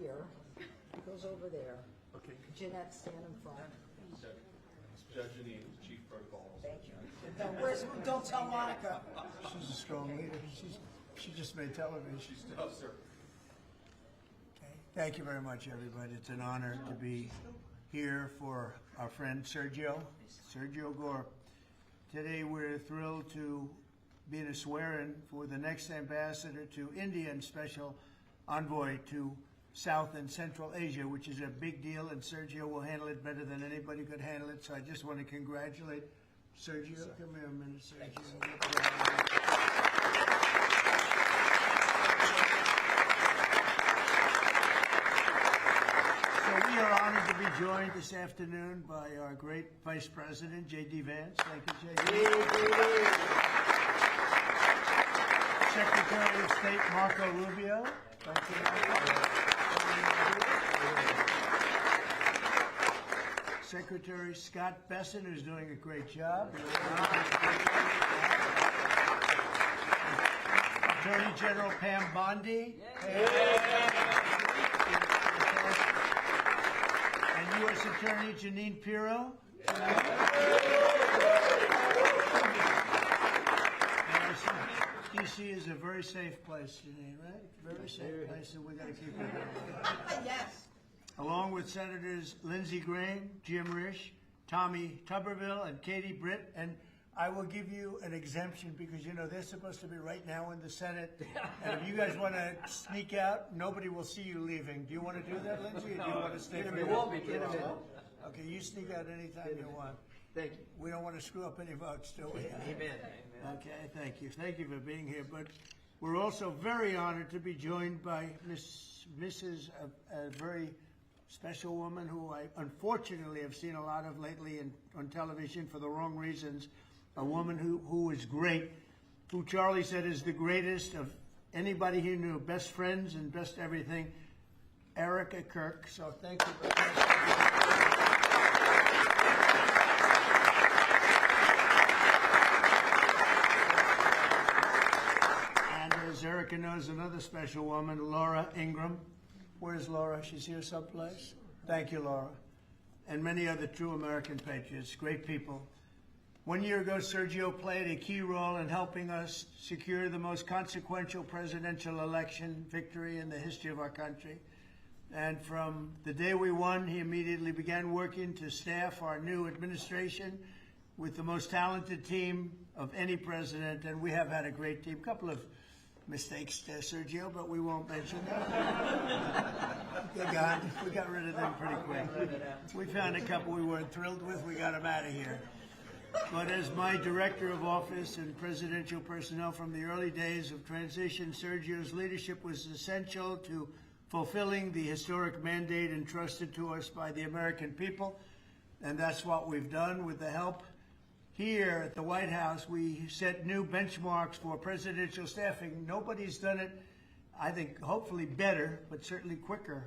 here. He goes over there. Okay. Jeanette, stand in front. Judge Janine, Chief Protocol. Thank you. Don't tell Monica. She's a strong leader. She just made television. She's tough, sir. Okay. Thank you very much, everybody. It's an honor to be here for our friend Sergio Gore. Today we're thrilled to be the swearing for the next ambassador to India and special envoy to South and Central Asia, which is a big deal, and Sergio will handle it better than anybody could handle it. So I just want to congratulate Sergio. Come here a minute, Sergio. So we are honored to be joined this afternoon by our great Vice President, J.D. Vance. Thank you, J.D. Secretary of State Marco Rubio. Thank you, Marco. Secretary Scott Besson, who's doing a great job. Attorney General Pam Bondi. And U.S. Attorney Janine Pirro. D.C. is a very safe place, Janine, right? Very safe place, and we got to keep it that way. Yes. Along with Senators Lindsey Graham, Jim Risch, Tommy Tuberville, and Katie Britt. And I will give you an exemption because, you know, they're supposed to be right now in the Senate. And if you guys want to sneak out, nobody will see you leaving. Do you want to do that, Lindsey, or do you want to stay for Okay, you sneak out anytime you want. Thank you. We don't want to screw up any votes, do we? Amen. Okay, thank you. Thank you for being here. But we're also very honored to be joined by Mrs. a very special woman who I unfortunately have seen a lot of lately on television for the wrong reasons. A woman who is great, who Charlie said is the greatest of anybody he knew, best friends and best everything, Erica Kirk. So thank you very much. As Erica knows, another special woman, Laura Ingram. Where's Laura? She's here someplace. Thank you, Laura. And many other true American patriots, great people. 1 year ago, Sergio played a key role in helping us secure the most consequential presidential election victory in the history of our country. And from the day we won, he immediately began working to staff our new administration with the most talented team of any president. And we have had a great team. A couple of mistakes, Sergio, but we won't mention that. They're gone. We got rid of them pretty quick. We found a couple we weren't thrilled with. We got them out of here. But as my director of office and presidential personnel from the early days of transition, Sergio's leadership was essential to fulfilling the historic mandate entrusted to us by the American people. And that's what we've done with the help. Here at the White House, we set new benchmarks for presidential staffing. Nobody's done it, I think, hopefully better, but certainly quicker.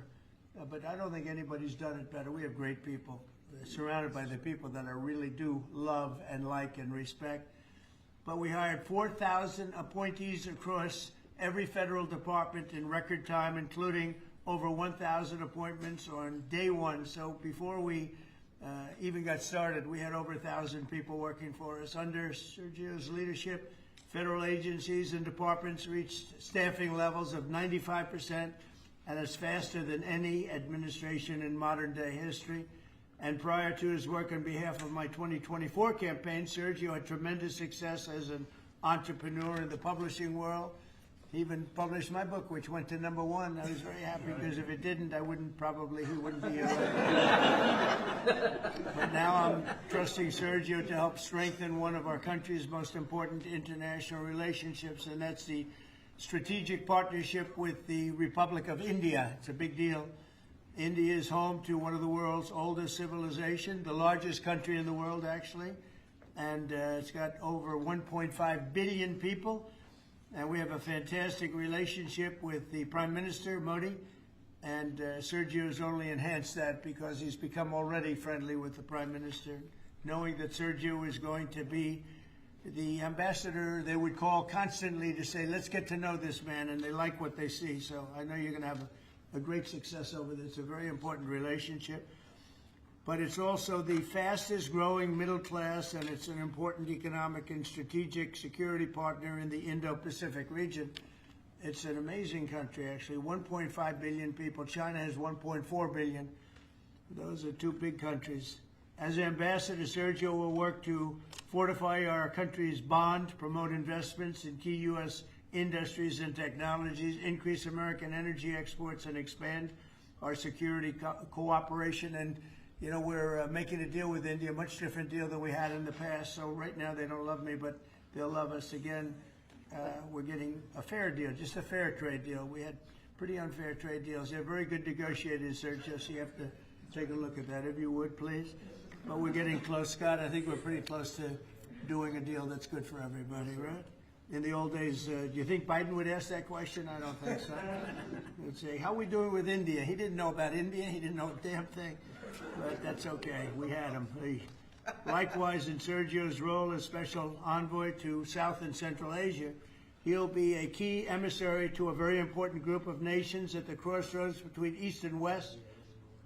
But I don't think anybody's done it better. We have great people, surrounded by the people that I really do love and like and respect. But we hired 4,000 appointees across every federal department in record time, including over 1,000 appointments on day one. So before we even got started, we had over 1,000 people working for us. Under Sergio's leadership, federal agencies and departments reached staffing levels of 95%, and it's faster than any administration in modern day history. And prior to his work on behalf of my 2024 campaign, Sergio had tremendous success as an entrepreneur in the publishing world. He even published my book, which went to #1. I was very happy because if it didn't, he wouldn't be here. But now I'm trusting Sergio to help strengthen one of our country's most important international relationships, and that's the strategic partnership with the Republic of India. It's a big deal. India is home to one of the world's oldest civilizations, the largest country in the world, actually, and it's got over 1.5 billion people. And we have a fantastic relationship with the Prime Minister, Modi, and Sergio has only enhanced that because he's become already friendly with the Prime Minister, knowing that Sergio is going to be the ambassador they would call constantly to say, let's get to know this man, and they like what they see. So I know you're going to have a great success over there. It's a very important relationship. But it's also the fastest growing middle class, and it's an important economic and strategic security partner in the Indo-Pacific region. It's an amazing country, actually. 1.5 billion people. China has 1.4 billion. Those are two big countries. As ambassador, Sergio will work to fortify our country's bond, promote investments in key U.S. industries and technologies, increase American energy exports, and expand our security cooperation. And you know, we're making a deal with India, a much different deal than we had in the past. So right now they don't love me, but they'll love us again. We're getting a fair deal, just a fair trade deal. We had pretty unfair trade deals. They're very good negotiators, Sergio, so you have to take a look at that, if you would, please. But we're getting close, Scott. I think we're pretty close to doing a deal that's good for everybody, right? In the old days, do you think Biden would ask that question? I don't think so. He would say, how are we doing with India? He didn't know about India. He didn't know a damn thing. But that's okay. We had him. Likewise, in Sergio's role as special envoy to South and Central Asia, he'll be a key emissary to a very important group of nations at the crossroads between East and West.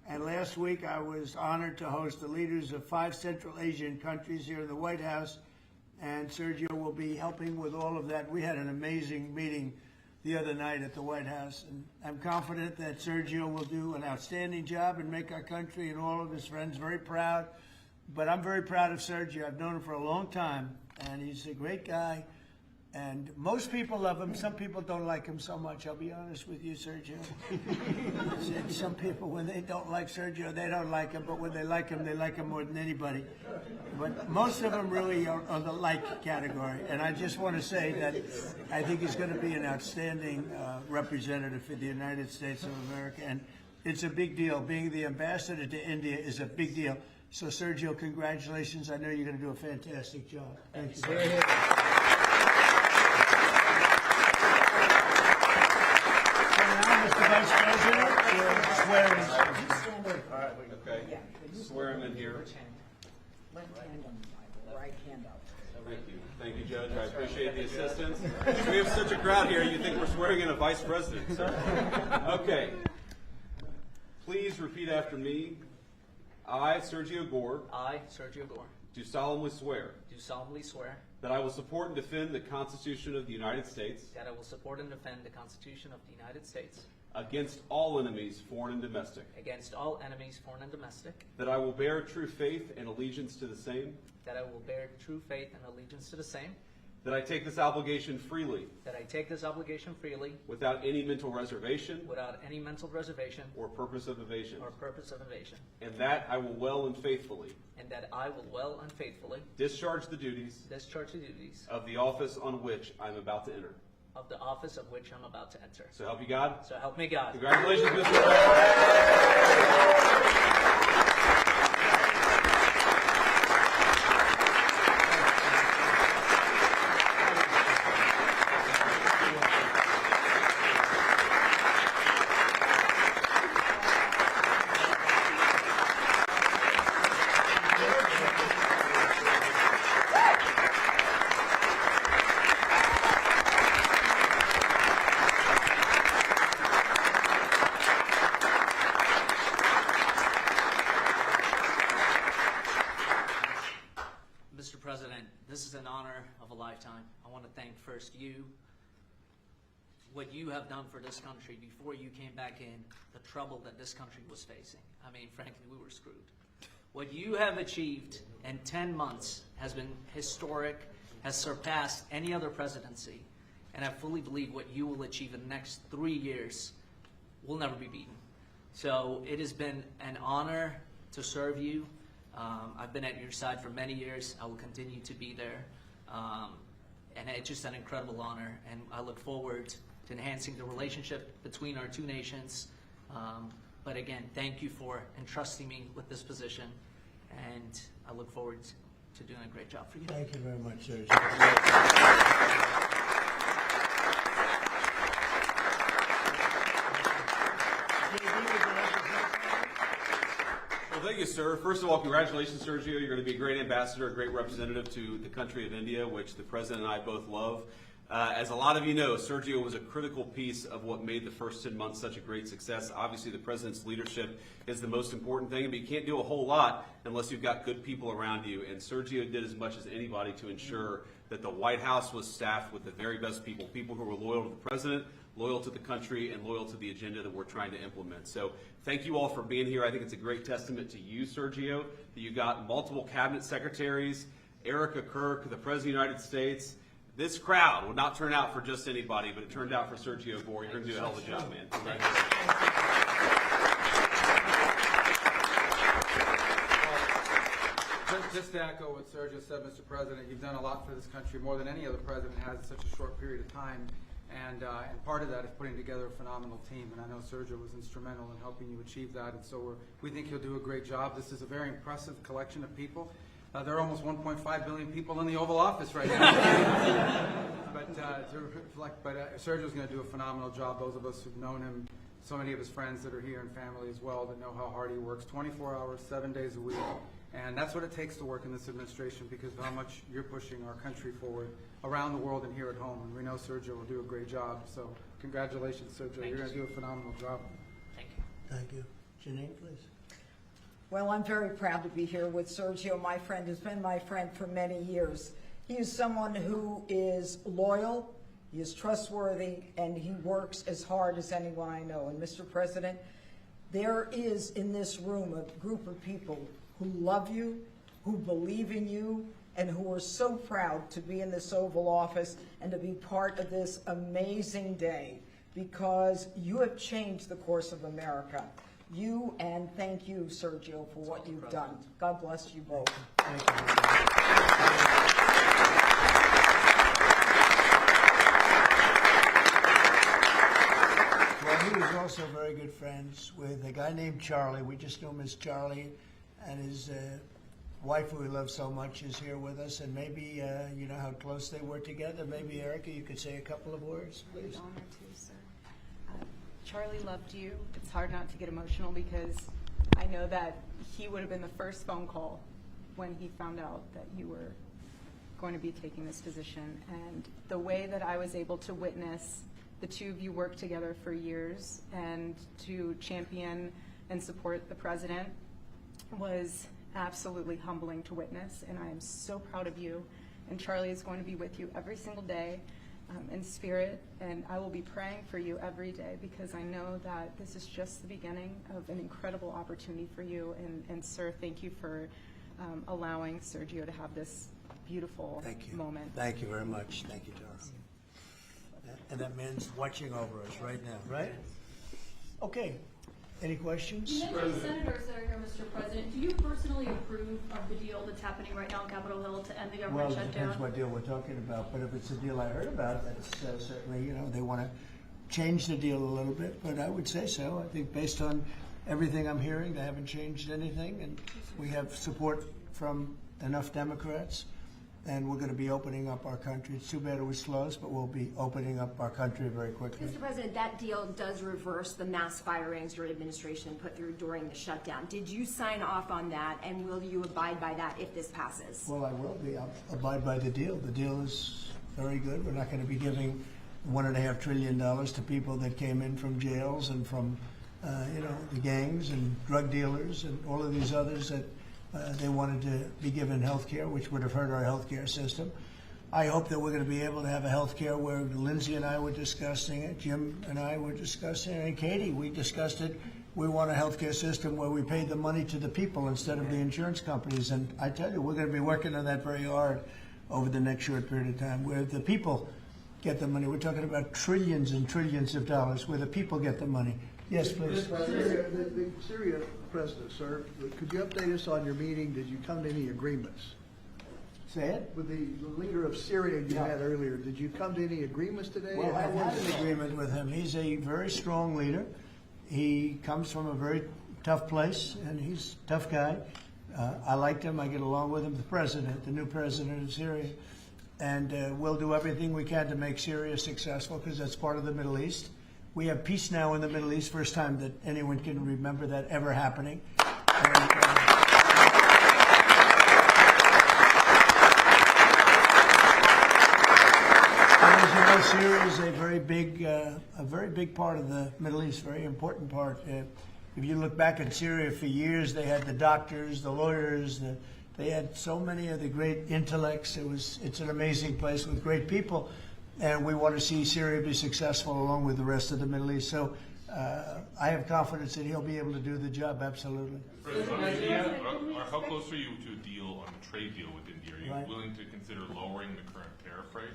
And last week, I was honored to host the leaders of 5 Central Asian countries here in the White House, and Sergio will be helping with all of that. We had an amazing meeting the other night at the White House, and I'm confident that Sergio will do an outstanding job and make our country and all of his friends very proud. But I'm very proud of Sergio. I've known him for a long time, and he's a great guy. And most people love him. Some people don't like him so much. I'll be honest with you, Sergio. Some people, when they don't like Sergio, they don't like him. But when they like him more than anybody. But most of them really are on the like category. And I just want to say that I think he's going to be an outstanding representative for the United States of America. And it's a big deal. Being the ambassador to India is a big deal. So, Sergio, congratulations. I know you're going to do a fantastic job. Thank you. Mr. Vice President, swearing. Okay. Swear him in here. Left hand on right hand up. Thank you. Thank you, Judge. I appreciate the assistance. We have such a crowd here, you think we're swearing in a vice president. So. Okay. Please repeat after me. I, Sergio Gore, I, Sergio Gore, do solemnly swear that I will support and defend the Constitution of the United States I will support and defend the Constitution of the United States against all enemies, foreign and domestic, against all enemies, foreign and domestic, that I will bear true faith and allegiance to the same, that I will bear true faith and allegiance to the same, that I take this obligation freely, without any mental reservation without any mental reservation or purpose of evasion, and that I will well and faithfully discharge the duties of the office on which I am about to enter. So help you God. So help me God. Congratulations, Mr. President. Mr. President, this is an honor of a lifetime. I want to thank first you, what you have done for this country before you came back in, the trouble that this country was facing. I mean, frankly, we were screwed. What you have achieved in 10 months has been historic, has surpassed any other presidency, and I fully believe what you will achieve in the next 3 years will never be beaten. So it has been an honor to serve you. I've been at your side for many years. I will continue to be there. And it's just an incredible honor. And I look forward to enhancing the relationship between our two nations. But again, thank you for entrusting me with this position. And I look forward to doing a great job for you. Thank you very much, Sergio. Well, thank you, sir. First of all, congratulations, Sergio. You're going to be a great ambassador, a great representative to the country of India, which the President and I both love. As a lot of you know, Sergio was a critical piece of what made the first 10 months such a great success. Obviously, the president's leadership is the most important thing, but you can't do a whole lot unless you've got good people around you. And Sergio did as much as anybody to ensure that the White House was staffed with the very best people, people who were loyal to the president, loyal to the country, and loyal to the agenda that we're trying to implement. So thank you all for being here. I think it's a great testament to you, Sergio, that you got multiple cabinet secretaries, Erica Kirk, the President of the United States. This crowd would not turn out for just anybody, but it turned out for Sergio Gore. You're going to do a hell of a job, man. Congratulations. Just to echo what Sergio said, Mr. President, you've done a lot for this country, more than any other president has in such a short period of time. And part of that is putting together a phenomenal team. And I know Sergio was instrumental in helping you achieve that. And so we think he'll do a great job. This is a very impressive collection of people. There are almost 1.5 billion people in the Oval Office right now. But Sergio's going to do a phenomenal job. Those of us who've known him, so many of his friends that are here and family as well, that know how hard he works, 24 hours, 7 days a week. And that's what it takes to work in this administration, because of how much you're pushing our country forward around the world and here at home. And we know Sergio will do a great job. So congratulations, Sergio. You're going to do a phenomenal job. Thank you. Thank you. Janine, please. Well, I'm very proud to be here with Sergio, my friend, who's been my friend for many years. He is someone who is loyal, he is trustworthy, and he works as hard as anyone I know. And Mr. President, there is in this room a group of people who love you, who believe in you, and who are so proud to be in this Oval Office and to be part of this amazing day, because you have changed the course of America. You, and thank you, Sergio, for what you've done. God bless you both. Thank you. Well, he was also very good friends with a guy named Charlie. We just knew him as Charlie, and his wife, who he loves so much, is here with us. And maybe you know how close they were together. Maybe, Erica, you could say a couple of words, please. An honor to, sir. Charlie loved you. It's hard not to get emotional because I know that he would have been the first phone call when he found out that you were going to be taking this position. And the way that I was able to witness the two of you work together for years and to champion and support the president was absolutely humbling to witness. And I am so proud of you. And Charlie is going to be with you every single day. In spirit, and I will be praying for you every day, because I know that this is just the beginning of an incredible opportunity for you. And sir, thank you for allowing Sergio to have this beautiful moment. Thank you very much. Thank you, Charlie. And that man's watching over us right now, right? Okay. Any questions? You mentioned senators that are here, Mr. President. Do you personally approve of the deal that's happening right now on Capitol Hill to end the government Well, it depends shutdown? what deal we're talking about, but if it's a deal I heard about, that's certainly, you know, they want to change the deal a little bit, but I would say so. I think based on everything I'm hearing, they haven't changed anything, and we have support from enough Democrats, and we're going to be opening up our country. It's too bad it was closed, but we'll be opening up our country very quickly. Mr. President, that deal does reverse the mass firings your administration put through during the shutdown. Did you sign off on that, and will you abide by that if this passes? Well, I will be. I'll abide by the deal. The deal is very good. We're not going to be giving $1.5 trillion to people that came in from jails and from, you know, the gangs and drug dealers and all of these others that they wanted to be given health care, which would have hurt our health care system. I hope that we're going to be able to have a health care where Lindsay and I were discussing it, Jim and I were discussing it, and Katie, we discussed it. We want a health care system where we pay the money to the people instead of the insurance companies. And I tell you, we're going to be working on that very hard over the next short period of time, where the people get the money. We're talking about trillions and trillions of dollars, where the people get the money. Yes, please. The Syria president, sir, could you update us on your meeting? Did you come to any agreements? Say it. With the leader of Syria you had earlier, did you come to any agreements today? Well, I had an agreement with him. He's a very strong leader. He comes from a very tough place, and he's a tough guy. I liked him. I get along with him. The president, the new president of Syria. And we'll do everything we can to make Syria successful, because that's part of the Middle East. We have peace now in the Middle East, first time that anyone can remember that ever happening. And, as you know, Syria is a very big part of the Middle East, very important part. If you look back at Syria, for years they had the doctors, the lawyers, they had so many of the great intellects. It's an amazing place with great people, and we want to see Syria be successful along with the rest of the Middle East. So I have confidence that he'll be able to do the job, absolutely. President, on India, how close are you to a deal on the trade deal with India? Are you willing to consider lowering the current tariff rate?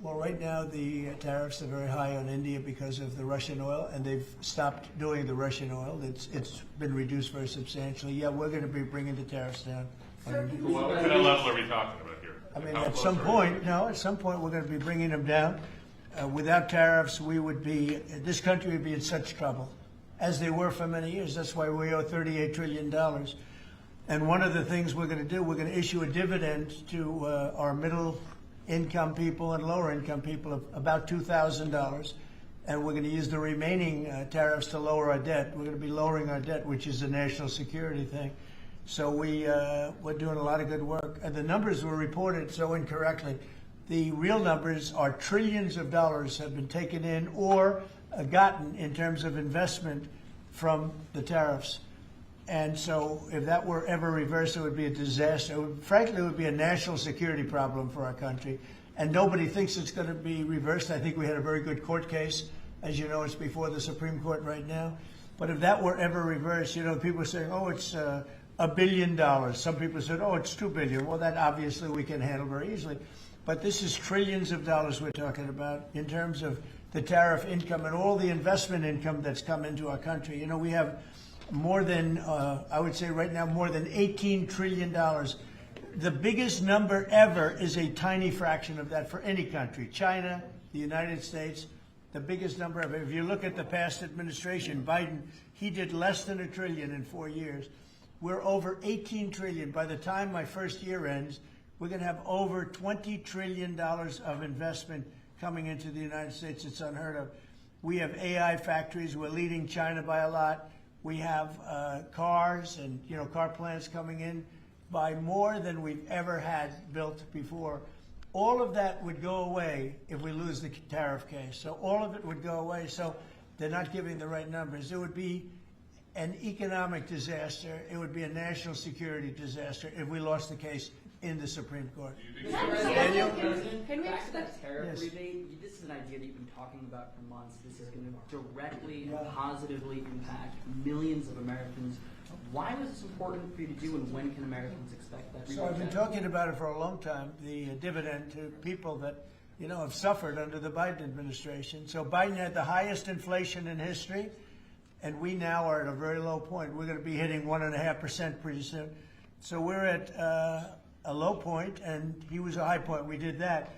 Well, right now the tariffs are very high on India because of the Russian oil, and they've stopped doing the Russian oil. It's been reduced very substantially. Yeah, we're going to be bringing the tariffs down. What kind of level are we talking about here? I mean, How at close some are point, at some point we're going to be bringing them down. Without tariffs, this country would be in such trouble, as they were for many years. That's why we owe $38 trillion. And one of the things we're going to do, we're going to issue a dividend to our middle-income people and lower-income people of about $2,000. And we're going to use the remaining tariffs to lower our debt. We're going to be lowering our debt, which is a national security thing. So we're doing a lot of good work. And the numbers were reported so incorrectly. The real numbers are trillions of dollars have been taken in or gotten in terms of investment from the tariffs. And so if that were ever reversed, it would be a disaster. Frankly, it would be a national security problem for our country. And nobody thinks it's going to be reversed. I think we had a very good court case. As you know, it's before the Supreme Court right now. But if that were ever reversed, people are saying, oh, it's $1 billion. Some people said, oh, it's $2 billion. Well, that obviously we can handle very easily. But this is trillions of dollars we're talking about in terms of the tariff income and all the investment income that's come into our country. We have more than, I would say right now, more than $18 trillion. The biggest number ever is a tiny fraction of that for any country. China, the United States, the biggest number ever. If you look at the past administration, Biden, he did less than $1 trillion in 4 years. We're over $18 trillion. By the time my first year ends, we're going to have over $20 trillion of investment coming into the United States. It's unheard of. We have AI factories. We're leading China by a lot. We have cars and car plants coming in by more than we've ever had built before. All of that would go away if we lose the tariff case. So all of it would go away. So they're not giving the right numbers. It would be an economic disaster. It would be a national security disaster if we lost the case in the Supreme Court. Daniel? Can we Back to expect that tariff Yes. rebate, this is an idea that you've been talking about for months. This is going to directly and positively impact millions of Americans. Why was this important for you to do, and when can Americans expect that rebate? So I've been talking about it for a long time, the dividend to people that have suffered under the Biden administration. So Biden had the highest inflation in history, and we now are at a very low point. We're going to be hitting 1.5% pretty soon. So we're at a low point, and he was a high point. We did that.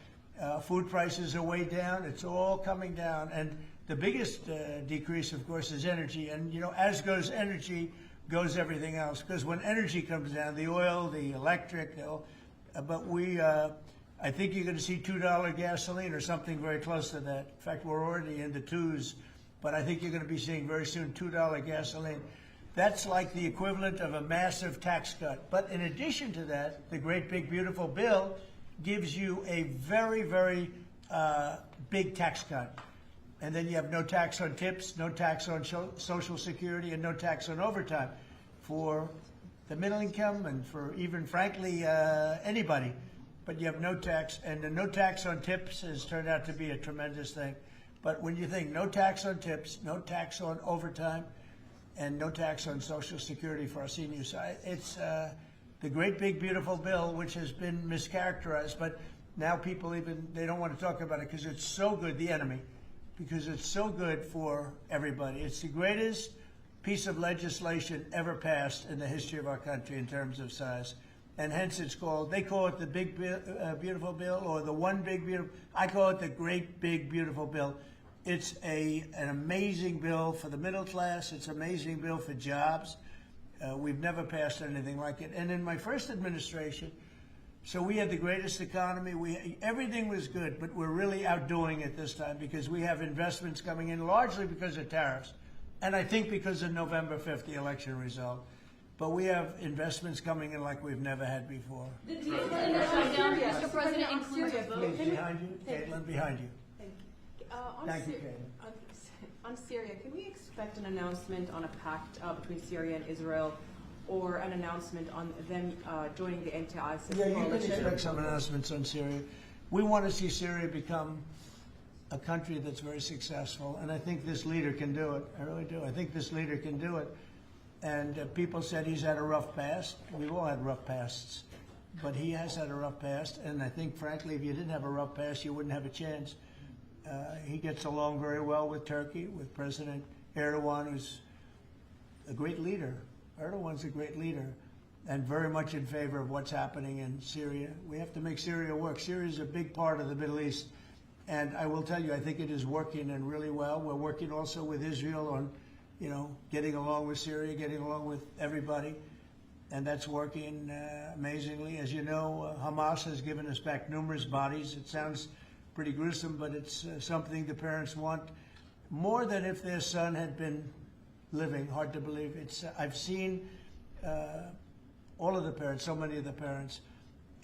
Food prices are way down. It's all coming down. And the biggest decrease, of course, is energy. And, as goes energy, goes everything else. Because when energy comes down, the oil, the electric, I think you're going to see $2 gasoline or something very close to that. In fact, we're already in the twos. But I think you're going to be seeing very soon $2 gasoline. That's like the equivalent of a massive tax cut. But in addition to that, the great big beautiful bill gives you a very, very big tax cut. And then you have no tax on tips, no tax on Social Security, and no tax on overtime for the middle income and for even, frankly, anybody. But you have no tax, and the no tax on tips has turned out to be a tremendous thing. But when you think no tax on tips, no tax on overtime, and no tax on Social Security for our seniors. It's the great big beautiful bill, which has been mischaracterized, but now people they don't want to talk about it because it's so good, the enemy, because it's so good for everybody. It's the greatest piece of legislation ever passed in the history of our country in terms of size. And hence they call it the big beautiful bill, or the one big beautiful, I call it the great big beautiful bill. It's an amazing bill for the middle class. It's an amazing bill for jobs. We've never passed anything like it. And in my first administration, so we had the greatest economy. Everything was good, but we're really outdoing it this time because we have investments coming in largely because of tariffs. And I think because of November 5th, the election result. But we have investments coming in like we've never had before. The deal in the shutdown, Mr. President, includes a vote. Behind you, Caitlin, behind you. Thank you. Thank you, Caitlin. On Syria, can we expect an announcement on a pact between Syria and Israel, or an announcement on them joining the anti-ISIS Yeah, you coalition? can expect some announcements on Syria. We want to see Syria become a country that's very successful, and I think this leader can do it. I really do. I think this leader can do it. And people said he's had a rough past. We've all had rough pasts. But he has had a rough past, and I think, frankly, if you didn't have a rough past, you wouldn't have a chance. He gets along very well with Turkey, with President Erdogan, who's a great leader. Erdogan's a great leader, and very much in favor of what's happening in Syria. We have to make Syria work. Syria is a big part of the Middle East, and I will tell you, I think it is working and really well. We're working also with Israel on, getting along with Syria, getting along with everybody, and that's working amazingly. As you know, Hamas has given us back numerous bodies. It sounds pretty gruesome, but it's something the parents want more than if their son had been living. Hard to believe. I've seen all of the parents, so many of the parents,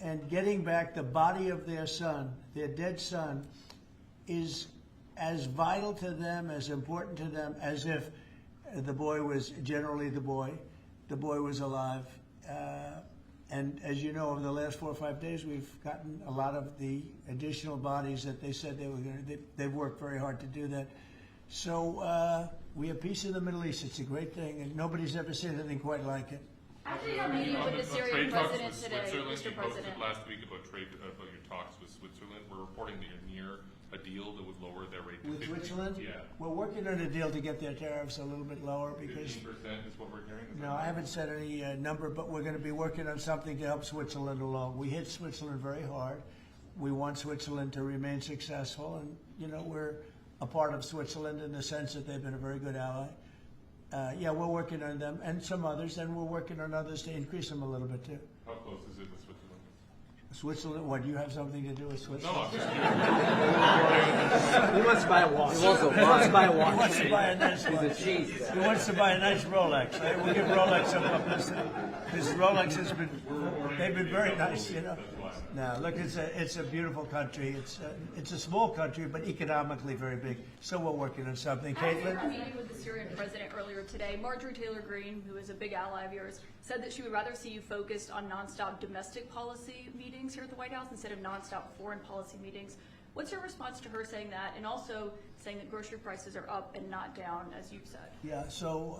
and getting back the body of their son, their dead son, is as vital to them, as important to them, as if the boy was generally the boy was alive. And as you know, over the last 4 or 5 days, we've gotten a lot of the additional bodies that they said they were going to. They've worked very hard to do that. So we have peace in the Middle East. It's a great thing, and nobody's ever seen anything quite like it. After your meeting with the Syrian president today, Switzerland, Mr. you posted President. last week about your talks with Switzerland. We're reporting that you're near a deal that would lower their rate to With 50. Switzerland? Yeah. We're working on a deal to get their tariffs a little bit lower because. 15% is what we're hearing. No, I haven't said any number, but we're going to be working on something to help Switzerland along. We hit Switzerland very hard. We want Switzerland to remain successful, and we're a part of Switzerland in the sense that they've been a very good ally. Yeah, we're working on them and some others, and we're working on others to increase them a little bit too. How close is it with Switzerland? Switzerland? What, do you have something to do with Switzerland? No, I'm just He wants to buy a watch. He wants to buy a watch. He wants to buy a nice watch. He's a cheese. He wants to buy a nice Rolex. Right? We'll give Rolex some publicity. Because Rolex they've been very nice, Now, look, it's a beautiful country. It's a small country, but economically very big. So we're working on something. After Caitlin? your meeting with the Syrian president earlier today, Marjorie Taylor Greene, who is a big ally of yours, said that she would rather see you focused on nonstop domestic policy meetings here at the White House instead of nonstop foreign policy meetings. What's your response to her saying that, and also saying that grocery prices are up and not down, as you've said? Yeah, so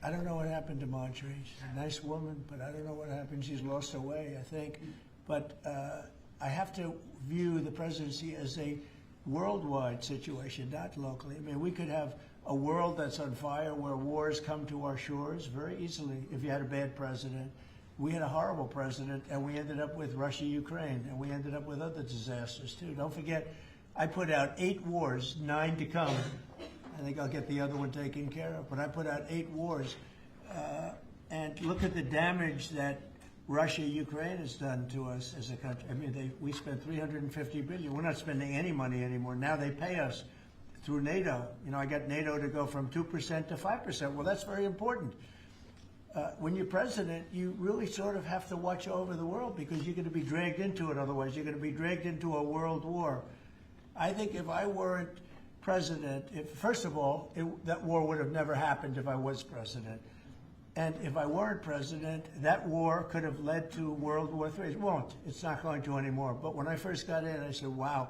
I don't know what happened to Marjorie. She's a nice woman, but I don't know what happened. She's lost her way, I think. But I have to view the presidency as a worldwide situation, not locally. I mean, we could have a world that's on fire where wars come to our shores very easily if you had a bad president. We had a horrible president, and we ended up with Russia, Ukraine, and we ended up with other disasters, too. Don't forget, I put out 8 wars, 9 to come. I think I'll get the other one taken care of. But I put out 8 wars. And look at the damage that Russia, Ukraine has done to us as a country. I mean, we spent $350 billion. We're not spending any money anymore. Now they pay us through NATO. I got NATO to go from 2% to 5%. Well, that's very important. When you're president, you really sort of have to watch over the world because you're going to be dragged into it otherwise. You're going to be dragged into a world war. I think if I weren't president, first of all, that war would have never happened if I was president. And if I weren't president, that war could have led to World War III. It won't. It's not going to anymore. But when I first got in, I said, wow,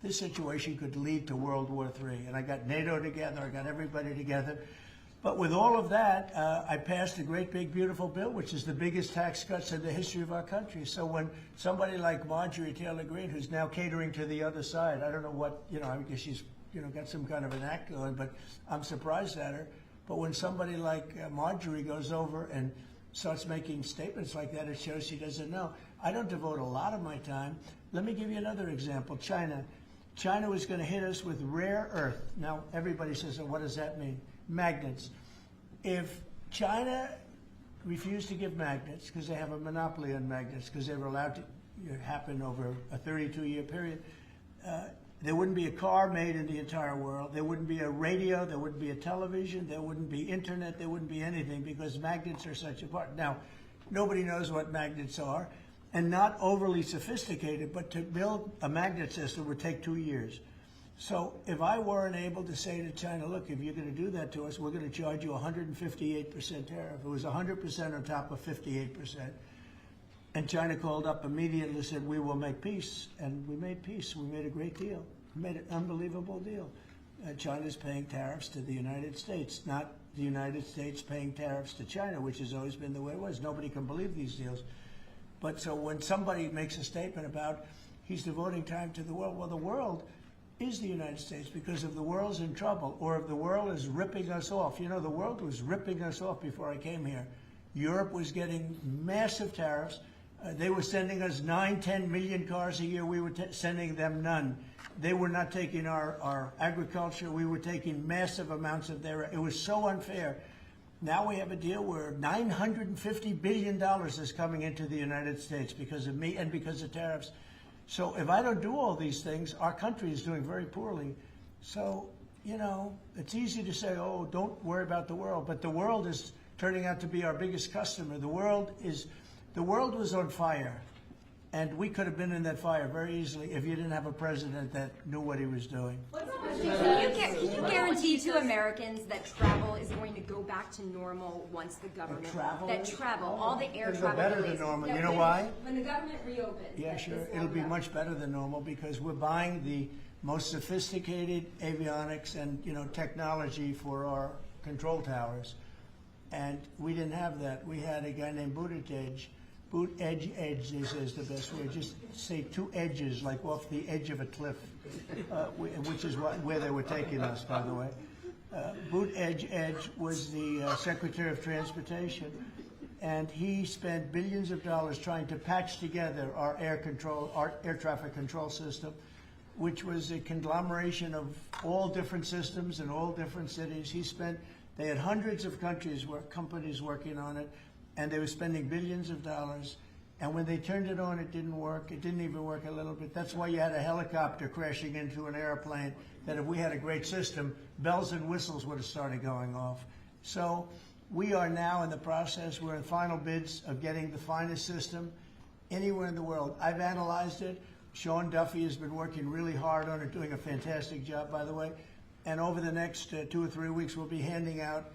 this situation could lead to World War III. And I got NATO together. I got everybody together. But with all of that, I passed a great, big, beautiful bill, which is the biggest tax cuts in the history of our country. So when somebody like Marjorie Taylor Greene, who's now catering to the other side, I don't know what, I guess she's, got some kind of an act going, but I'm surprised at her. But when somebody like Marjorie goes over and starts making statements like that, it shows she doesn't know. I don't devote a lot of my time. Let me give you another example. China. China was going to hit us with rare earth. Now, everybody says, what does that mean? Magnets. If China refused to give magnets, because they have a monopoly on magnets, because they were allowed to happen over a 32-year period, there wouldn't be a car made in the entire world. There wouldn't be a radio. There wouldn't be a television. There wouldn't be internet. There wouldn't be anything because magnets are such a part. Now, nobody knows what magnets are, and not overly sophisticated, but to build a magnet system would take 2 years. So if I weren't able to say to China, look, if you're going to do that to us, we're going to charge you 158% tariff. It was 100% on top of 58%. And China called up immediately and said, we will make peace. And we made peace. We made a great deal. We made an unbelievable deal. China's paying tariffs to the United States, not the United States paying tariffs to China, which has always been the way it was. Nobody can believe these deals. But so when somebody makes a statement about he's devoting time to the world, well, the world is the United States, because if the world's in trouble or if the world is ripping us off, you know, the world was ripping us off before I came here. Europe was getting massive tariffs. They were sending us 9-10 million cars a year. We were sending them none. They were not taking our agriculture. We were taking massive amounts of their. It was so unfair. Now we have a deal where $950 billion is coming into the United States because of me and because of tariffs. So if I don't do all these things, our country is doing very poorly. So, you know, it's easy to say, oh, don't worry about the world. But the world is turning out to be our biggest customer. The world was on fire. And we could have been in that fire very easily if you didn't have a president that knew what he was doing. Can you guarantee to Americans that travel is going to go back to normal once the government all the air It'll travel go better delays, than normal. that You know when- why? When the government reopens. Yeah, that sure. this It'll will be go. much better than normal because we're buying the most sophisticated avionics and, you know, technology for our control towers. And we didn't have that. We had a guy named Buttigieg. Edge, they say is the best way. Just say two edges, like off the edge of a cliff, which is where they were taking us, by the way. Edge was the Secretary of Transportation, and he spent billions of dollars trying to patch together our air traffic control system, which was a conglomeration of all different systems in all different cities. They had hundreds of companies working on it. And they were spending billions of dollars. And when they turned it on, it didn't work. It didn't even work a little bit. That's why you had a helicopter crashing into an airplane, that if we had a great system, bells and whistles would have started going off. So we are now in the process. We're in final bids of getting the finest system anywhere in the world. I've analyzed it. Sean Duffy has been working really hard on it, doing a fantastic job, by the way. And over the next 2 or 3 weeks, we'll be handing out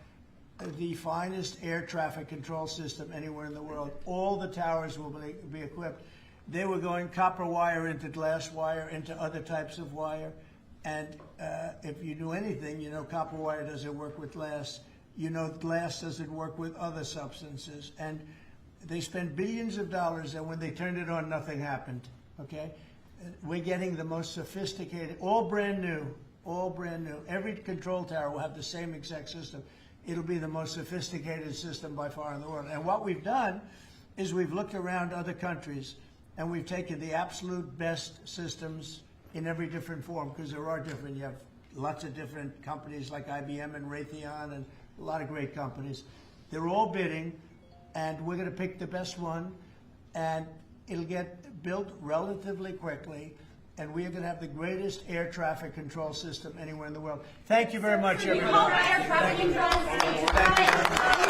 the finest air traffic control system anywhere in the world. All the towers will be equipped. They were going copper wire into glass wire into other types of wire. And if you do anything, you know copper wire doesn't work with glass. You know glass doesn't work with other substances. And they spent billions of dollars, and when they turned it on, nothing happened. Okay? We're getting the most sophisticated, all brand new. Every control tower will have the same exact system. It'll be the most sophisticated system by far in the world. And what we've done is we've looked around other countries and we've taken the absolute best systems in every different form, because there are different. You have lots of different companies like IBM and Raytheon and a lot of great companies. They're all bidding, and we're going to pick the best one, and it'll get built relatively quickly. And we are going to have the greatest air traffic control system anywhere in the world. Thank you very much, everybody. Air traffic control.